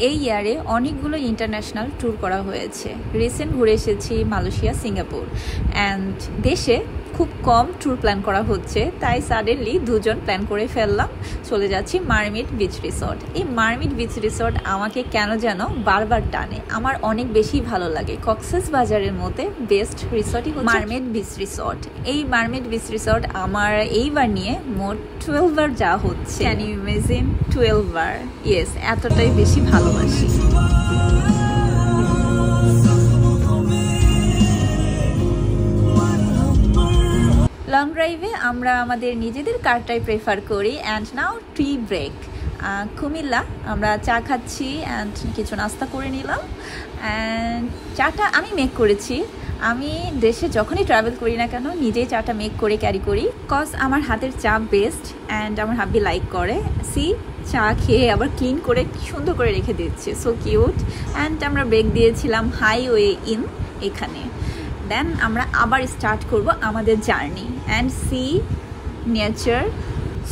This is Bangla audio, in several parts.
এই ইয়ারে অনেকগুলো ইন্টারন্যাশনাল ট্যুর করা হয়েছে। রিসেন্ট ঘুরে এসেছি মালয়েশিয়া, সিঙ্গাপুর অ্যান্ড দেশে খুব কম ট্যুর প্ল্যান করা হচ্ছে, তাই সাডেনলি দুজন প্ল্যান করে ফেললাম, চলে যাচ্ছি মারমিট বিচ রিসর্ট। এই মারমিট বিচ রিসর্ট আমাকে কেন যেন বারবার টানে, আমার অনেক বেশি ভালো লাগে। কক্সেস বাজারের মধ্যে বেস্ট রিসর্টই হচ্ছে মারমিট বিচ রিসর্ট। এই মারমিট বিচ রিসর্ট আমার এইবার নিয়ে মোট 12 বার যাওয়া হচ্ছে। ক্যান ইউ ইমাজিন 12 বার? ইয়েস, এতটাই বেশি ভালোবাসি। লং ড্রাইভে আমরা আমাদের নিজেদের কারটাই প্রেফার করি। And now tea break. Comilla আমরা চা খাচ্ছি অ্যান্ড কিছু নাস্তা করে নিলাম। অ্যান্ড চাটা আমি মেক করেছি। আমি দেশে যখনই ট্রাভেল করি না কেন নিজেই চাটা মেক করে ক্যারি করি, কজ আমার হাতের চা বেস্ট অ্যান্ড আমার হাব্বি লাইক করে। চা খেয়ে আবার ক্লিন করে সুন্দর করে রেখে দিচ্ছে, সো কিউট। অ্যান্ড আমরা ব্রেক দিয়েছিলাম হাইওয়ে ইন এখানে। দেন আমরা আবার স্টার্ট করব আমাদের journey and see nature.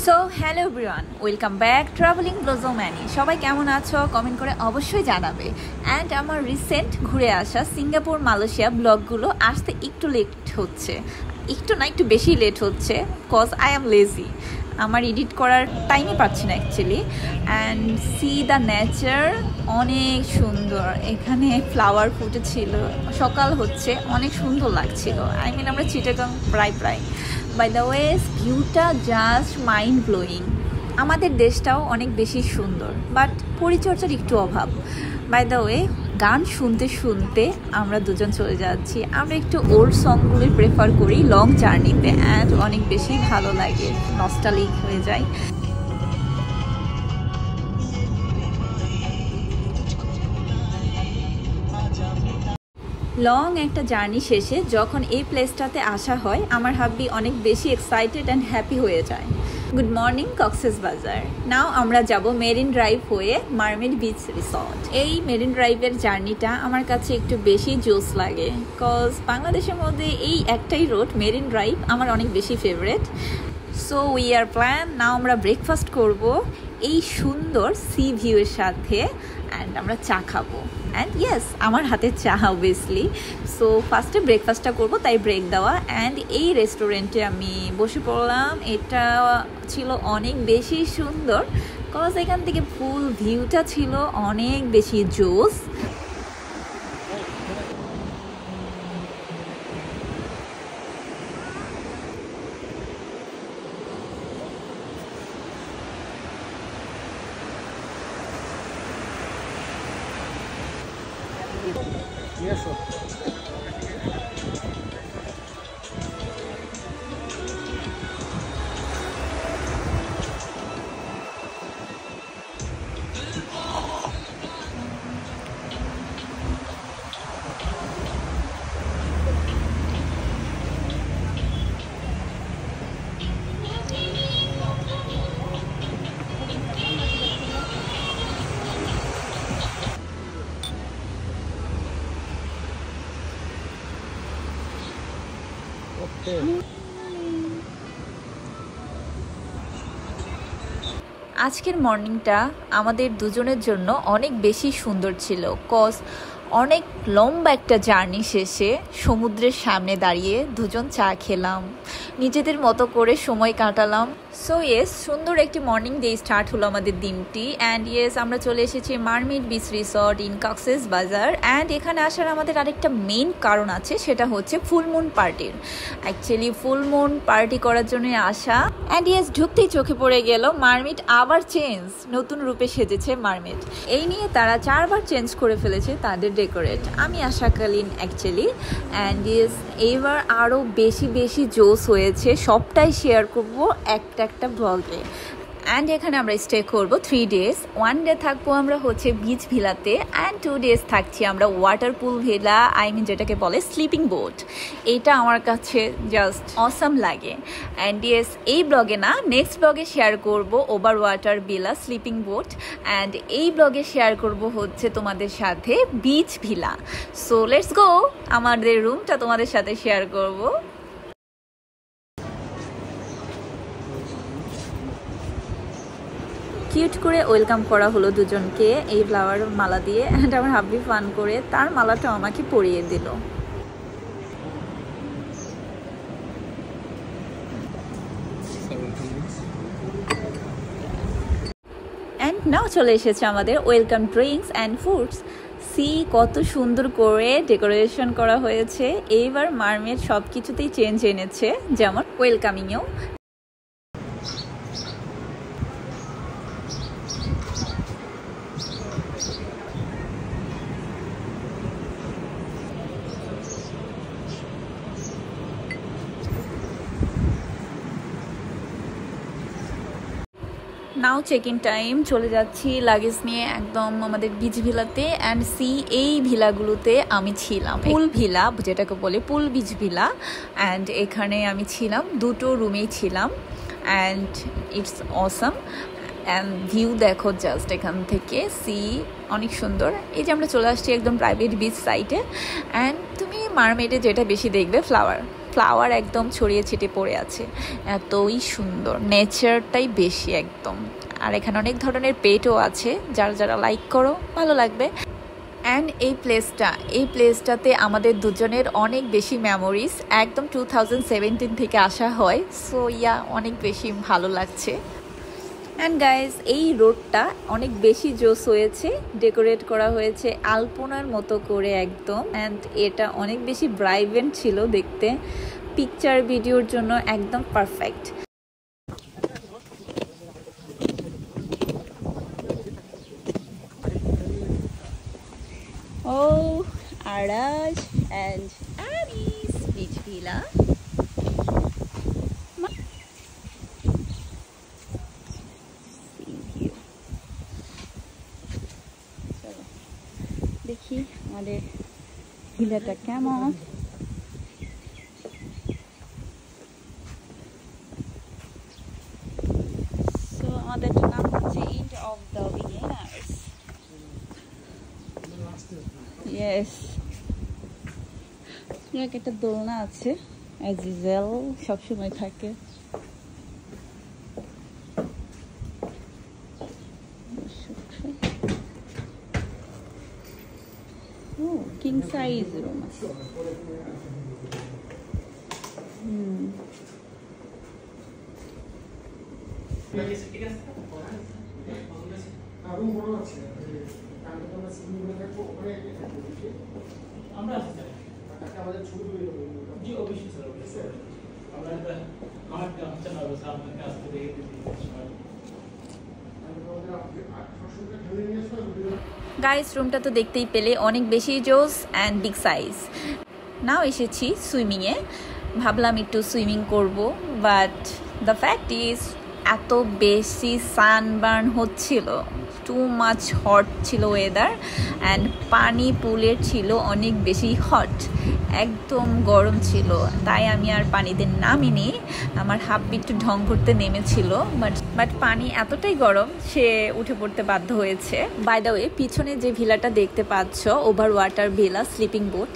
So hello everyone, welcome back travelling blossom many. সবাই কেমন আছো কমেন্ট করে অবশ্যই জানাবে। অ্যান্ড আমার রিসেন্ট ঘুরে আসা সিঙ্গাপুর মালয়েশিয়া ব্লগগুলো আসতে একটু লেট হচ্ছে, একটু বেশি লেট হচ্ছে, কজ আই অ্যাম লেজি। আমার এডিট করার টাইমই পাচ্ছি না actually. And C the nature, অনেক সুন্দর। এখানে ফ্লাওয়ার ফুটেছিল, সকাল হচ্ছে, অনেক সুন্দর লাগছিল। আমরা চিটাগাং প্রায় বাই দ্য ওয়েজ ভিউটা জাস্ট মাইন্ড ব্লোয়িং। আমাদের দেশটাও অনেক বেশি সুন্দর, বাট পরিচর্যার একটু অভাব। বাই দ্য ওয়ে গান শুনতে শুনতে আমরা দুজন চলে যাচ্ছি। আমরা একটু ওল্ড সংগুলি প্রেফার করি লং জার্নিতে, অ্যান্ড অনেক বেশি ভালো লাগে, নস্টালজিক হয়ে যায়। লং একটা জার্নি শেষে যখন এই প্লেসটাতে আসা হয়, আমার হাব্বি অনেক বেশি এক্সাইটেড অ্যান্ড হ্যাপি হয়ে যায়। গুড মর্নিং কক্সেস বাজার। নাও আমরা যাব মেরিন ড্রাইভ হয়ে মারমিট বিচ রিসর্ট। এই মেরিন ড্রাইভের জার্নিটা আমার কাছে একটু বেশি জোস লাগে, কজ বাংলাদেশের মধ্যে এই একটাই রোড মেরিন ড্রাইভ আমার অনেক বেশি favourite. So we are plan now আমরা ব্রেকফাস্ট করব এই সুন্দর সি ভিউয়ের সাথে, অ্যান্ড আমরা চা খাবো। অ্যান্ড ইয়েস, আমার হাতে চা অবভিয়াসলি। সো ফার্স্টে ব্রেকফাস্টটা করবো, তাই ব্রেক দেওয়া। অ্যান্ড এই রেস্টুরেন্টে আমি বসে পড়লাম। এটা ছিল অনেক বেশি সুন্দর, কজ এখান থেকে ফুল ভিউটা ছিল অনেক বেশি জোস। আজকের মর্নিংটা আমাদের দুজনের জন্য অনেক বেশি সুন্দর ছিল, কজ অনেক লম্বা একটা জার্নি শেষে সমুদ্রের সামনে দাঁড়িয়ে দুজন চা খেলাম, নিজেদের মতো করে সময় কাটালাম। সো ইয়েস, সুন্দর একটি মর্নিং দিয়ে স্টার্ট হলো আমাদের দিনটি। অ্যান্ড ইয়েস, আমরা চলে এসেছি মারমিট বিচ রিসর্ট ইন কক্সেস বাজার। অ্যান্ড এখানে আসার আমাদের আরেকটা মেইন কারণ আছে, সেটা হচ্ছে ফুল মুন পার্টির। অ্যাকচুয়ালি ফুল মুন পার্টি করার জন্য আসা। অ্যান্ড ইয়েস, ঢুকতেই চোখে পড়ে গেল মারমিট আবার চেঞ্জ, নতুন রূপে সেজেছে মারমিট। এই নিয়ে তারা 4 বার চেঞ্জ করে ফেলেছে তাদের ডেকোরেট, আমি আশাকালীন অ্যাকচুয়ালি। অ্যান্ড ইয়েস, এইবার আরও বেশি বেশি জোস হয়েছে, সবটাই শেয়ার করবো একটা ব্লগে। অ্যান্ড এখানে আমরা স্টে করবো 3 ডেজ। 1 ডে থাকবো আমরা হচ্ছে বিচ ভিলাতে, অ্যান্ড 2 ডেজ থাকছি আমরা ওয়াটার পুল ভিলা, যেটাকে বলে স্লিপিং বোট। এটা আমার কাছে জাস্ট অসাম লাগে। অ্যান্ড ইয়েস, এই ব্লগে না, নেক্সট ব্লগে শেয়ার করবো over water villa, sleeping boat. And এই ব্লগে শেয়ার করবো হচ্ছে তোমাদের সাথে beach villa. So let's go, আমাদের রুমটা তোমাদের সাথে শেয়ার করবো। ডেকোরেট করে ওয়েলকাম করা হলো দুজনকে এই ফ্লাওয়ার মালা দিয়ে। অ্যান্ড আমার হাব্বি ফান করে তার মালাটা আমাকে পরিয়ে দিল। অ্যান্ড নাও চলে এসেছে আমাদের welcome drinks and foods. See কত সুন্দর করে ডেকোরেশন করা হয়েছে। এইবার মারমেড সব কিছুতেই চেঞ্জ এনেছে, যেমন ওয়েলকামিংয়েও। নাও চেক ইন টাইম, চলে যাচ্ছি লাগেজ নিয়ে একদম আমাদের বিচ ভিলাতে। অ্যান্ড সি এই ভিলাগুলোতে আমি ছিলাম, পুল ভিলা যেটাকে বলে, পুল বিচ ভিলা। অ্যান্ড এখানে আমি ছিলাম, দুটো রুমেই ছিলাম। And it's awesome. And view দেখো জাস্ট এখান থেকে, সি অনেক সুন্দর। এই যে আমরা চলে আসছি একদম প্রাইভেট বিচ সাইটে। অ্যান্ড তুমি মারমেডে যেটা বেশি দেখবে, ফ্লাওয়ার একদম ছড়িয়ে ছিটিয়ে পড়ে আছে, এতই সুন্দর, নেচারটাই বেশি একদম। আর এখানে অনেক ধরনের পেটও আছে, যারা লাইক করো ভালো লাগবে। অ্যান্ড এই প্লেসটাতে আমাদের দুজনের অনেক বেশি মেমোরিজ, একদম 2017 থেকে আসা হয়। সো অনেক বেশি ভালো লাগছে। অ্যান্ড গাইজ এই রোডটা অনেক বেশি জোস হয়েছে, ডেকোরেট করা হয়েছে আলপনার মতো করে একদম। অ্যান্ড এটা অনেক বেশি ব্রাইভেন্ট ছিল দেখতে, পিকচার ভিডিওর জন্য একদম পারফেক্ট। ও Araj and Anis beach villa. দেখি আমাদের ভিলাটা কেমন। সো আমাদের নাম হচ্ছে end of the beginners. Yes, একটা দোলনা আছে, অ্যাজ ইউজুয়াল সবসময় থাকে। কিং সাইজ রুম আছে। গাইস রুমটা তো দেখতেই পেলে অনেক বেশি জোস অ্যান্ড বিগ সাইজ। নাও এসেছি সুইমিংয়ে, ভাবলাম একটু সুইমিং করব, বাট দ্য ফ্যাক্ট ইজ এত বেশি সানবার্ন হচ্ছিল, টু মাচ হট ছিল ওয়েদার। অ্যান্ড পানি পুলের ছিল অনেক বেশি হট, একদম গরম ছিল, তাই আমি আর পানিতে নামিনি। আমার হাব্বি একটু ঢং করতে নেমেছিল, বাট পানি এতটাই গরম সে উঠে পড়তে বাধ্য হয়েছে। বাই দ্য ওয়ে, পিছনে যে ভিলাটা দেখতে পাচ্ছ, over water villa sleeping boat,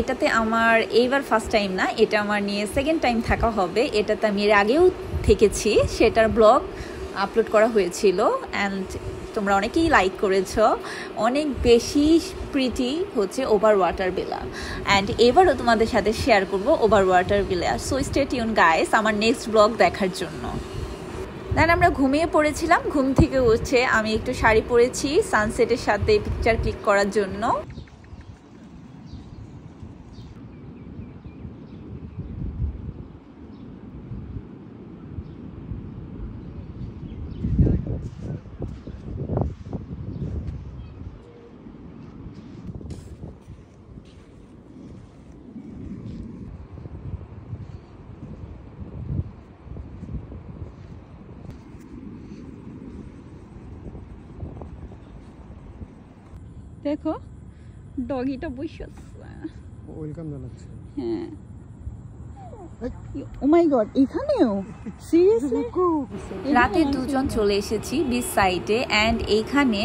এটাতে আমার এইবার ফার্স্ট টাইম না, এটা আমার নিয়ে সেকেন্ড টাইম থাকা হবে। এটাতে আমি এর আগেও থেকেছি, সেটার ব্লগ আপলোড করা হয়েছিল। অ্যান্ড তোমরা অনেকেই লাইক করেছো, অনেক বেশি প্রিটি হচ্ছে ওভার ওয়াটার ভিলা। অ্যান্ড এবারও তোমাদের সাথে শেয়ার করবো over water villa. So stay tune guys আমার নেক্সট ব্লগ দেখার জন্য। দেন আমরা ঘুমিয়ে পড়েছিলাম, ঘুম থেকে উঠে আমি একটু শাড়ি পরেছি সানসেটের সাথে পিকচার ক্লিক করার জন্য। দেখো ডগিটা বসে ওয়েলকাম জানাচ্ছে। হ্যাঁ, ও মাই গড, এখানেও সিরিয়াসলি রাতে দুজন চলে এসেছি বিচ সাইডে। অ্যান্ড এইখানে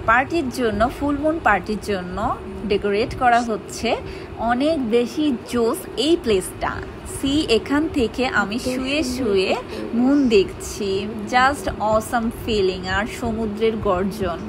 পার্টির জন্য, ফুল মুন পার্টির জন্য ডেকোরেট করা হচ্ছে, অনেক বেশি জোস এই প্লেসটা। সি এখান থেকে আমি শুয়ে শুয়ে মুন দেখছি, জাস্ট অসাম ফিলিং আর সমুদ্রের গর্জন।